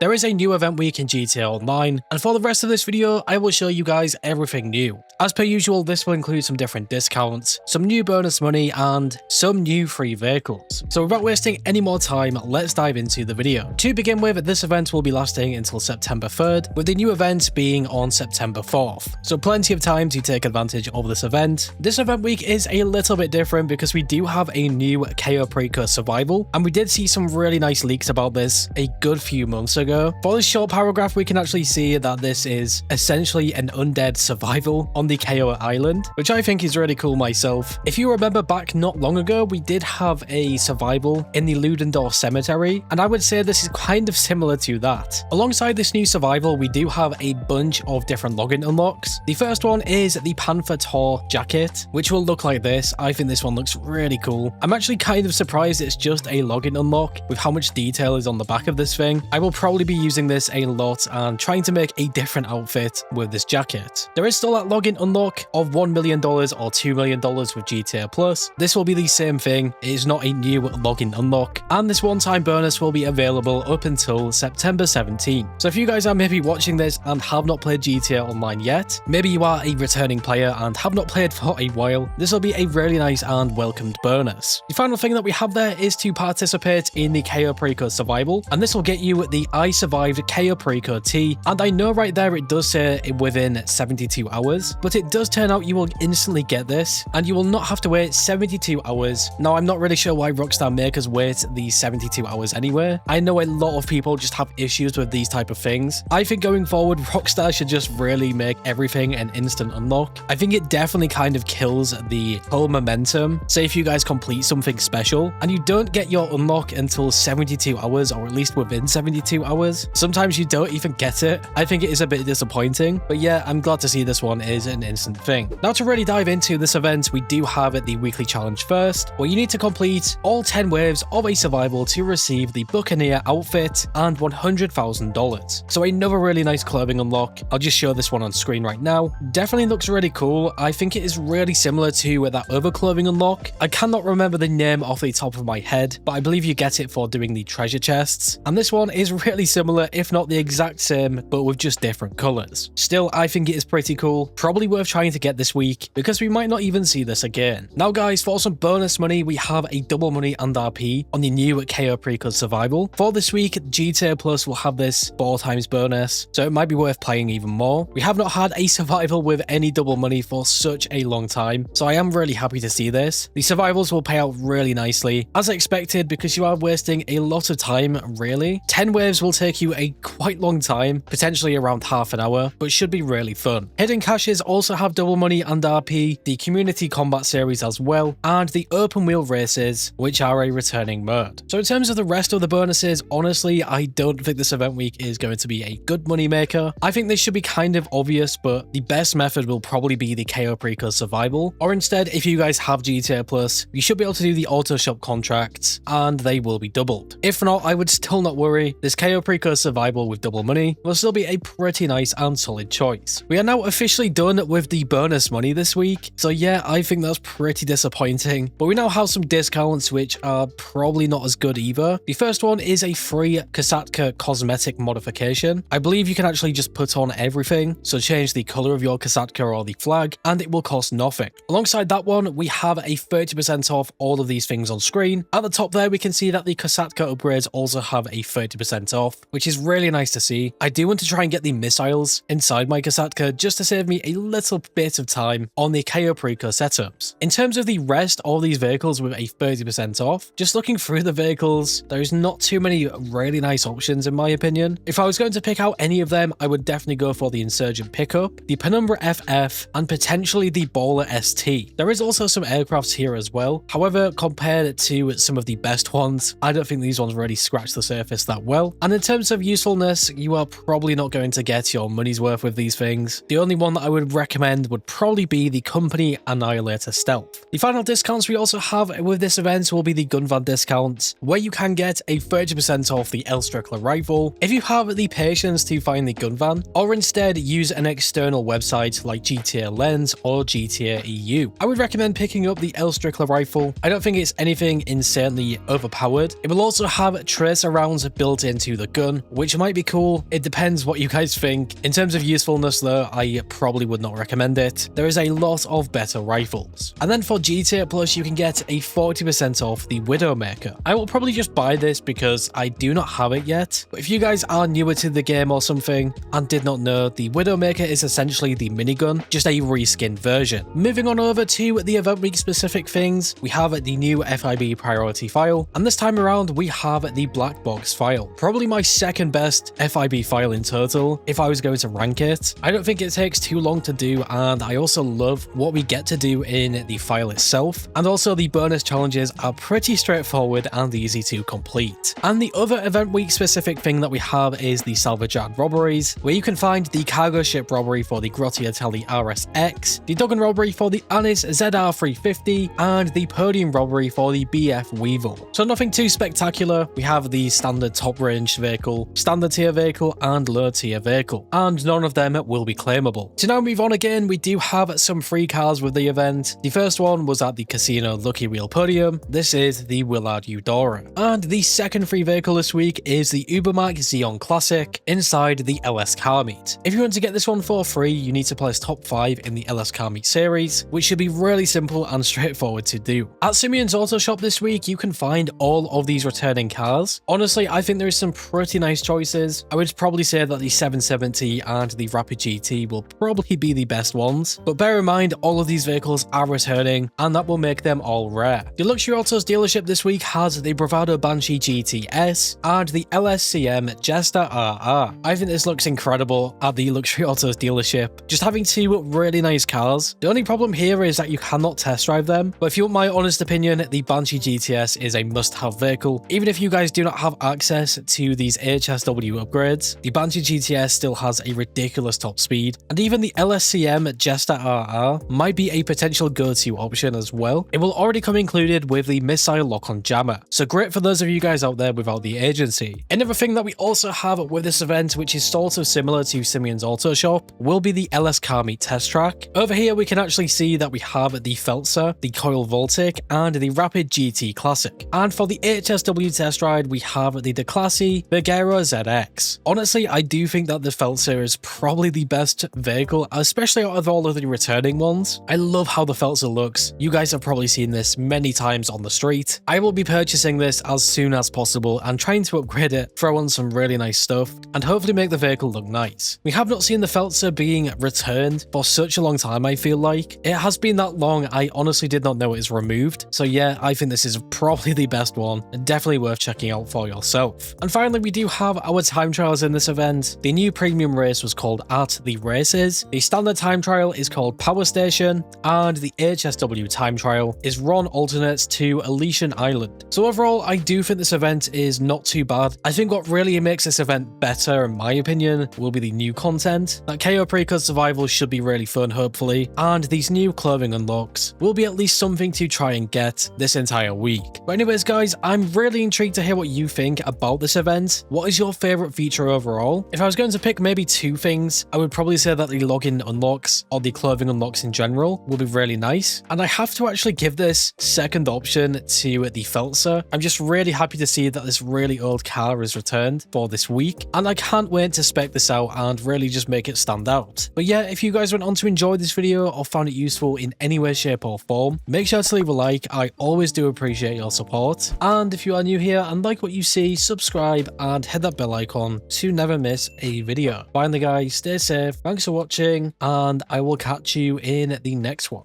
there is a new event week in GTA Online, and for the rest of this video, I will show you guys everything new. As per usual, this will include some different discounts, some new bonus money, and some new free vehicles. So without wasting any more time, let's dive into the video. To begin with, this event will be lasting until September 3rd, with the new event being on September 4th. So plenty of time to take advantage of this event. This event week is a little bit different because we do have a new Cayo Perico survival, and we did see some really nice leaks about this a good few months ago. For this short paragraph, we can actually see that this is essentially an undead survival on the Cayo Island, which I think is really cool myself. If you remember back not long ago, we did have a survival in the Ludendorff Cemetery, and I would say this is kind of similar to that. Alongside this new survival, we do have a bunch of different login unlocks. The first one is the Panther Tor jacket, which will look like this. I think this one looks really cool. I'm actually kind of surprised it's just a login unlock with how much detail is on the back of this thing. I will probably be using this a lot and trying to make a different outfit with this jacket. There is still that login unlock of $1 million or $2 million with GTA Plus. This will be the same thing. It is not a new login unlock, and this one-time bonus will be available up until September 17. So if you guys are maybe watching this and have not played GTA Online yet, maybe you are a returning player and have not played for a while, this will be a really nice and welcomed bonus. The final thing that we have there is to participate in the Cayo Perico survival, and this will get you the I Survived Cayo Perico tee, and I know right there it does say within 72 hours, but it does turn out you will instantly get this, and you will not have to wait 72 hours. Now, I'm not really sure why Rockstar make us wait these 72 hours anyway. I know a lot of people just have issues with these type of things. I think going forward, Rockstar should just really make everything an instant unlock. I think it definitely kind of kills the whole momentum. Say if you guys complete something special and you don't get your unlock until 72 hours, or at least within 72 hours, sometimes you don't even get it. I think it is a bit disappointing, but yeah, I'm glad to see this one is an instant thing. Now, to really dive into this event, we do have the weekly challenge first, where you need to complete all 10 waves of a survival to receive the Buccaneer outfit and $100,000. So another really nice clothing unlock. I'll just show this one on screen right now. Definitely looks really cool. I think it is really similar to that other clothing unlock. I cannot remember the name off the top of my head, but I believe you get it for doing the treasure chests. And this one is really similar, if not the exact same, but with just different colors. Still, I think it is pretty cool. Probably worth trying to get this week, because we might not even see this again. Now guys, for some bonus money, we have a double money and RP on the new Cayo Perico survival. For this week, GTA Plus will have this 4 times bonus, so it might be worth playing even more. We have not had a survival with any double money for such a long time, so I am really happy to see this. The survivals will pay out really nicely, as expected, because you are wasting a lot of time, really. 10 waves will take you a quite long time, potentially around half an hour, but should be really fun. Hidden caches also have double money and RP, the community combat series as well, and the open wheel races, which are a returning mode. So in terms of the rest of the bonuses, honestly, I don't think this event week is going to be a good money maker. I think this should be kind of obvious, but the best method will probably be the Cayo Perico survival, or instead, if you guys have GTA Plus, you should be able to do the auto shop contracts, and they will be doubled. If not, I would still not worry. This Cayo Perico survival with double money will still be a pretty nice and solid choice. We are now officially done with the bonus money this week, so yeah, I think that's pretty disappointing, but we now have some discounts which are probably not as good either. The first one is a free Kasatka cosmetic modification. I believe you can actually just put on everything, so change the color of your Kasatka or the flag, and it will cost nothing. Alongside that one, we have a 30% off all of these things on screen. At the top there, we can see that the Kasatka upgrades also have a 30% off, which is really nice to see. I do want to try and get the missiles inside my Kasatka just to save me a little bit of time on the Cayo Perico setups. In terms of the rest of these vehicles with a 30% off, just looking through the vehicles, there's not too many really nice options in my opinion. If I was going to pick out any of them, I would definitely go for the Insurgent Pickup, the Penumbra FF, and potentially the Bowler ST. There is also some aircrafts here as well. However, compared to some of the best ones, I don't think these ones really scratch the surface that well. And in terms of usefulness, you are probably not going to get your money's worth with these things. The only one that I would recommend would probably be the Company Annihilator Stealth. The final discounts we also have with this event will be the gun van discounts, where you can get a 30% off the L Strickler rifle if you have the patience to find the gun van, or instead use an external website like GTA Lens or GTA EU. I would recommend picking up the L Strickler rifle. I don't think it's anything insanely overpowered. It will also have tracer rounds built into the gun, which might be cool. It depends what you guys think. In terms of usefulness though, I probably would not recommend it. There is a lot of better rifles. And then for GTA Plus, you can get a 40% off the Widowmaker. I will probably just buy this because I do not have it yet. But if you guys are newer to the game or something and did not know, the Widowmaker is essentially the minigun, just a reskinned version. Moving on over to the event week specific things, we have the new FIB priority file, and this time around we have the black box file. Probably my second best FIB file in total if I was going to rank it. I don't think it takes too long to do, and I also love what we get to do in the file itself, and also the bonus challenges are pretty straightforward and easy to complete. And the other event week specific thing that we have is the Salvage and Robberies, where you can find the cargo ship robbery for the Grottiatelli RSX, the Duggan robbery for the Anis ZR350, and the podium robbery for the BF Weevil. So nothing too spectacular. We have the standard top range vehicle, standard tier vehicle, and low tier vehicle, and none of them will be claimable. To now move on again, we do have some free cars with the event. The first one was at the Casino Lucky Wheel Podium. This is the Willard Eudora. And the second free vehicle this week is the Ubermac Xeon Classic inside the LS Car Meet. If you want to get this one for free, you need to place top 5 in the LS Car Meet series, which should be really simple and straightforward to do. At Simeon's Auto Shop this week, you can find all of these returning cars. Honestly, I think there is some pretty nice choices. I would probably say that the 770 and the Rapid GT will probably be the best ones, but bear in mind all of these vehicles are returning and that will make them all rare. The Luxury Autos dealership this week has the Bravado Banshee GTS and the LSCM Jester RR. I think this looks incredible at the Luxury Autos dealership, just having two really nice cars. The only problem here is that you cannot test drive them, but if you want my honest opinion, the Banshee GTS is a must-have vehicle. Even if you guys do not have access to these HSW upgrades, the Banshee GTS still has a ridiculous top speed, and even the LSCM Jester RR might be a potential go-to option as well. It will already come included with the missile lock-on jammer, so great for those of you guys out there without the agency. Another thing that we also have with this event, which is sort of similar to Simeon's Auto Shop, will be the LS Car Meet test track. Over here we can actually see that we have the Feltzer, the Coil Voltic, and the Rapid GT Classic. And for the HSW test ride, we have the Declassi Bergero ZX. Honestly, I do think that the Feltzer is probably the best vehicle, especially out of all of the returning ones. I love how the Feltzer looks. You guys have probably seen this many times on the street. I will be purchasing this as soon as possible and trying to upgrade it, throw on some really nice stuff, and hopefully make the vehicle look nice. We have not seen the Feltzer being returned for such a long time, I feel like. It has been that long, I honestly did not know it was removed. So yeah, I think this is probably the best one, and definitely worth checking out for yourself. And finally, we do have our time trials in this event. The new premium race was called At the Races, the standard time trial is called Power Station, and the HSW time trial is Ron Alternates to Elysian Island. So overall, I do think this event is not too bad. I think what really makes this event better, in my opinion, will be the new content. That Cayo Perico's survival should be really fun, hopefully, and these new clothing unlocks will be at least something to try and get this entire week. But anyways guys, I'm really intrigued to hear what you think about this event. What is your favorite feature overall? If I was going to pick maybe two things, I would probably say that the login unlocks or the clothing unlocks in general will be really nice, and I have to actually give this second option to the Feltzer. I'm just really happy to see that this really old car is returned for this week, and I can't wait to spec this out and really just make it stand out. But yeah, if you guys went on to enjoy this video or found it useful in any way, shape or form, make sure to leave a like. I always do appreciate your support, and if you are new here and like what you see, subscribe and hit that bell icon to never miss a video. Finally guys, stay safe, thanks for watching, and I will catch you in the next one.